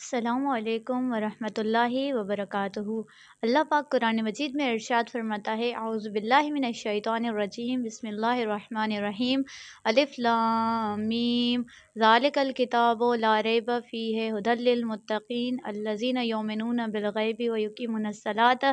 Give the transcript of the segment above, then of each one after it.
السلام علیکم ورحمۃ اللہ وبرکاتہ۔ اللہ پاک قرآن مجید میں ارشاد فرماتا ہے، اعوذ باللہ من الشیطان الرجیم، بسم اللہ الرحمن الرحیم، الف لام میم، ذالک الکتاب لا ریب فیہ ھدی للمتقین الذین یؤمنون بالغیب ویقیمون الصلاۃ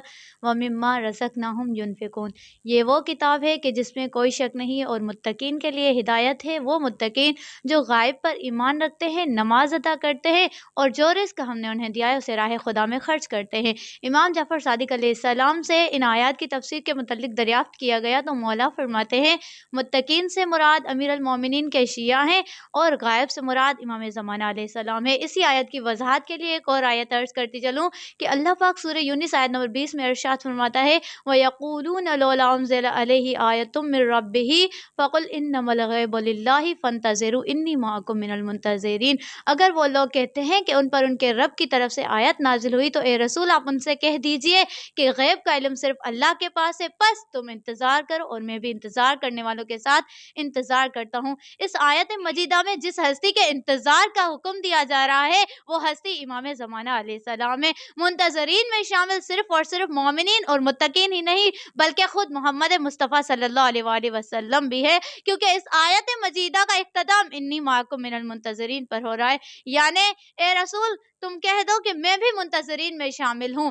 ومما رزقناہم ینفقون۔ یہ وہ کتاب ہے کہ جس میں کوئی شک نہیں اور متقین کے لیے ہدایت ہے، وہ متقین جو غائب پر ایمان رکھتے ہیں، نماز ادا کرتے ہیں اور جو رزق ہم نے انہیں دیا ہے اسے راہ خدا میں خرچ کرتے ہیں۔ امام جعفر صادق علیہ السلام سے ان آیات کی تفسیر کے متعلق دریافت کیا گیا تو مولا فرماتے ہیں، متقین سے مراد امیر المومنین کے شیعہ ہیں اور غائب سے مراد امام زمانہ علیہ السلام ہے۔ اسی آیت کی وضاحت کے لیے ایک اور آیت عرض کرتی چلوں کہ اللہ پاک سورہ یونس آیت نمبر 20 میں ارشاد فرماتا ہے، وَيَقُولُونَ لَوْلَا أُنزِلَ عَلَيْهِ آیَةٌ مِّن رَّبِّهِ فَقُلْ إِنَّمَا الْغَیْبُ لِلَّهِ فَانتَظِرُوا إِنِّی مَعَکُم مِّنَ الْمُنتَظِرِینَ۔ اگر وہ لوگ کہتے ہیں کہ ان پر ان کے رب کی طرف سے آیت نازل ہوئی تو اے رسول آپ ان سے کہہ دیجئے کہ غیب کا علم صرف اللہ کے پاس ہے، پس تم انتظار کرو اور میں بھی انتظار کرنے والوں کے ساتھ انتظار کرتا ہوں۔ اس آیت مجیدہ میں جس ہستی کے انتظار کا حکم دیا جا رہا ہے وہ ہستی امام زمانہ علیہ السلام ہے۔ منتظرین میں شامل صرف اور صرف مومنین اور متقین ہی نہیں بلکہ خود محمد مصطفیٰ صلی اللہ علیہ وآلہ وسلم بھی ہے، کیونکہ اس آیت مجیدہ کا اختتام انی معکم من المنتظرین پر ہو رہا ہے، یعنی اے رسول تم کہہ دو کہ میں بھی منتظرین میں شامل ہوں۔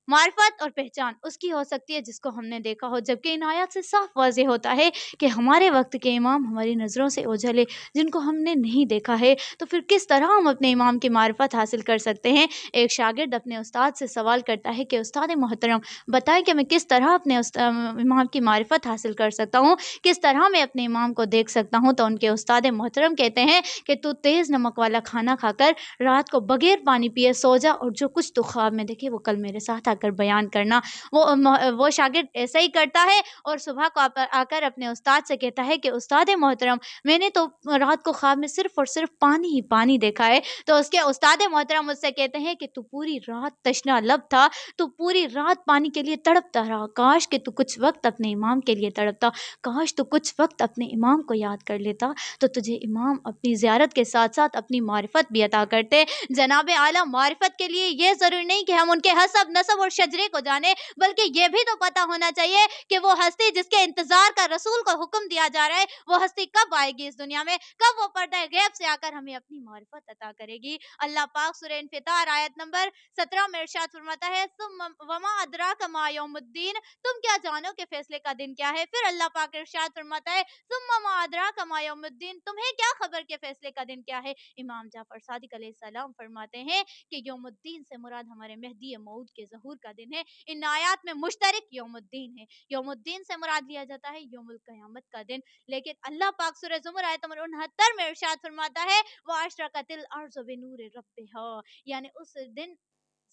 معرفت اور پہچان اس کی ہو سکتی ہے جس کو ہم نے دیکھا ہو، جبکہ ان آیات سے صاف واضح ہوتا ہے کہ ہمارے وقت کے امام ہماری نظروں سے اوجھل ہے، جن کو ہم نے نہیں دیکھا ہے، تو پھر کس طرح ہم اپنے امام کی معرفت حاصل کر سکتے ہیں؟ ایک شاگرد اپنے استاد سے سوال کرتا ہے کہ استاد محترم بتائیں کہ میں کس طرح اپنے امام کی معرفت حاصل کر سکتا ہوں، کس طرح میں اپنے امام کو دیکھ سکتا ہوں؟ تو ان کے استاد محترم کہتے ہیں کہ تو تیز نمک والا کھانا کھا کر رات کو بغیر پانی پیے سو جا اور جو کچھ تو خواب میں دیکھے وہ کل میرے ساتھ آ کر بیان کرنا۔ وہ شاگرد ایسا ہی کرتا ہے اور صبح کو آ کر اپنے استاد سے کہتا ہے کہ استاد محترم میں نے تو رات کو خواب میں صرف اور صرف پانی ہی پانی دیکھا ہے۔ تو اس کے استاد محترم اس سے کہتے ہیں کہ تو پوری رات تشنا لب تھا، تو پوری رات پانی کے لیے تڑپتا رہا، کاش کہ تو کچھ وقت اپنے امام کے لیے تڑپتا، کاش تو کچھ وقت اپنے امام کو یاد کر لیتا تو تجھے امام اپنی زیارت کے ساتھ ساتھ اپنی معرفت بھی عطا کرتے۔ جناب اعلیٰ معرفت کے لیے یہ ضروری نہیں کہ ہم ان کے حسب نسب اور شجرے کو جانیں، بلکہ یہ بھی تو پتہ ہونا چاہیے کہ وہ ہستی جس کے انتظار کا رسول کو حکم دیا جا رہا ہے وہ ہستی کب آئے گی اس دنیا میں، کب وہ پردہ غیب سے آ کر ہمیں اپنی معرفت عطا کرے گی۔ اللہ پاک سورہ انفطار آیت نمبر 17 میں ارشاد فرماتا ہے، ثم وما ادراک ما یوم الدین، تم کیا جانو کہ فیصلے کا دن کیا ہے؟ پھر اللہ پاک ارشاد فرماتا ہے، ثم وما ادراک ما یوم الدین، تمہیں کیا خبر کہ فیصلے کا دن کیا ہے؟ امام جعفر صادق علیہ السلام فرماتے ہیں کہ یوم الدین سے مراد ہمارے مہدی موعود کے ظہور کا دن ہے۔ ان آیات میں مشترک یوم الدین ہے، یوم الدین سے مراد لیا جاتا ہے یوم القیامت کا دن، لیکن اللہ پاک سورہ زمر آیت نمبر 69 میں ارشاد فرماتا ہے، وَأَشْرَقَتِ الْأَرْضُ بِنُورِ رَبِّهَا، یعنی اس دن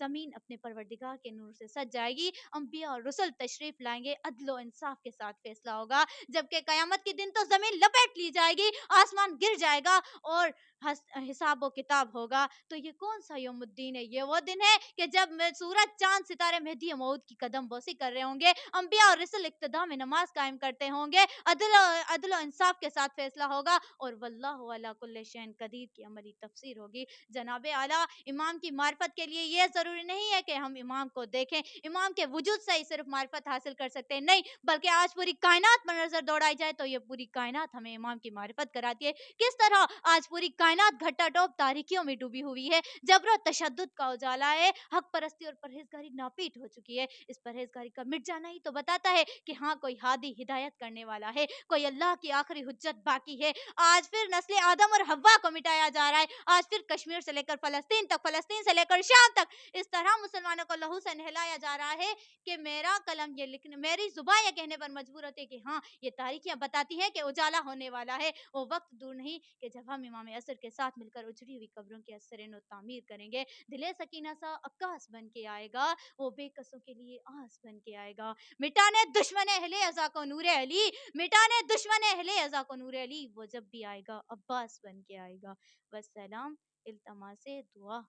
زمین اپنے پروردگار کے نور سے سج جائے گی، انبیاء اور رسل تشریف لائیں گے، عدل و انصاف کے ساتھ فیصلہ ہوگا، جبکہ قیامت کے دن تو زمین لپیٹ لی جائے گی، آسمان گر جائے گا اور حساب و کتاب ہوگا۔ تو یہ کون سا یوم الدین ہے؟ یہ وہ دن ہے کہ جب سورج چاند ستارے مہدی موعود کی قدم بوسی کر رہے ہوں گے، انبیاء اور رسل اقتداء میں نماز قائم کرتے ہوں گے، عدل و انصاف کے ساتھ فیصلہ ہوگا اور واللہ علی کل شیء قدیر کی عملی تفسیر ہوگی۔ جناب اعلیٰ امام کی معرفت کے لیے یہ ضروری نہیں ہے کہ ہم امام کو دیکھیں، امام کے وجود سے ہی صرف معرفت حاصل کر سکتے ہیں، نہیں بلکہ آج پوری کائنات پر نظر دوڑائی جائے تو یہ پوری کائنات ہمیں امام کی معرفت کراتی ہے۔ کس طرح آج پوری کائنات گھٹا ٹوپ تاریکیوں میں ڈوبی ہوئی ہے، جبر و تشدد کا اجالا ہے، حق پرستی اور پرہیزگاری ناپیٹ ہو چکی ہے۔ اس پرہیزگاری کا مٹ جانا ہی تو بتاتا ہے کہ ہاں کوئی ہادی ہدایت کرنے والا ہے، کوئی اللہ کی آخری حجت باقی ہے۔ آج پھر نسل آدم اور حوا کو مٹایا جا رہا ہے، آج پھر کشمیر سے لے کر فلسطین تک، فلسطین سے لے کر شام تک اس طرح مسلمانوں کو لہو سے نہلایا جا رہا ہے کہ میرا قلم یہ لکھنے، میری زبان یہ کہنے پر مجبور ہوتی ہے کہ ہاں یہ تاریکیاں بتاتی ہیں کہ اجالا ہونے والا ہے۔ وہ وقت دور نہیں کہ جب ہم امام عصر کے ساتھ مل کر اجڑی ہوئی قبروں کی اثر نو تعمیر کریں گے، دل سکینہ سا عکاس بن کے آئے گا، وہ بے کسوں کے لیے آس بن کے آئے گا، مٹانے دشمن اہل ازا کو نور علی، مٹانے دشمن اہل ازا کو نور علی، وہ جب بھی آئے گا عباس بن کے آئے گا۔ والسلام، التماس دعا۔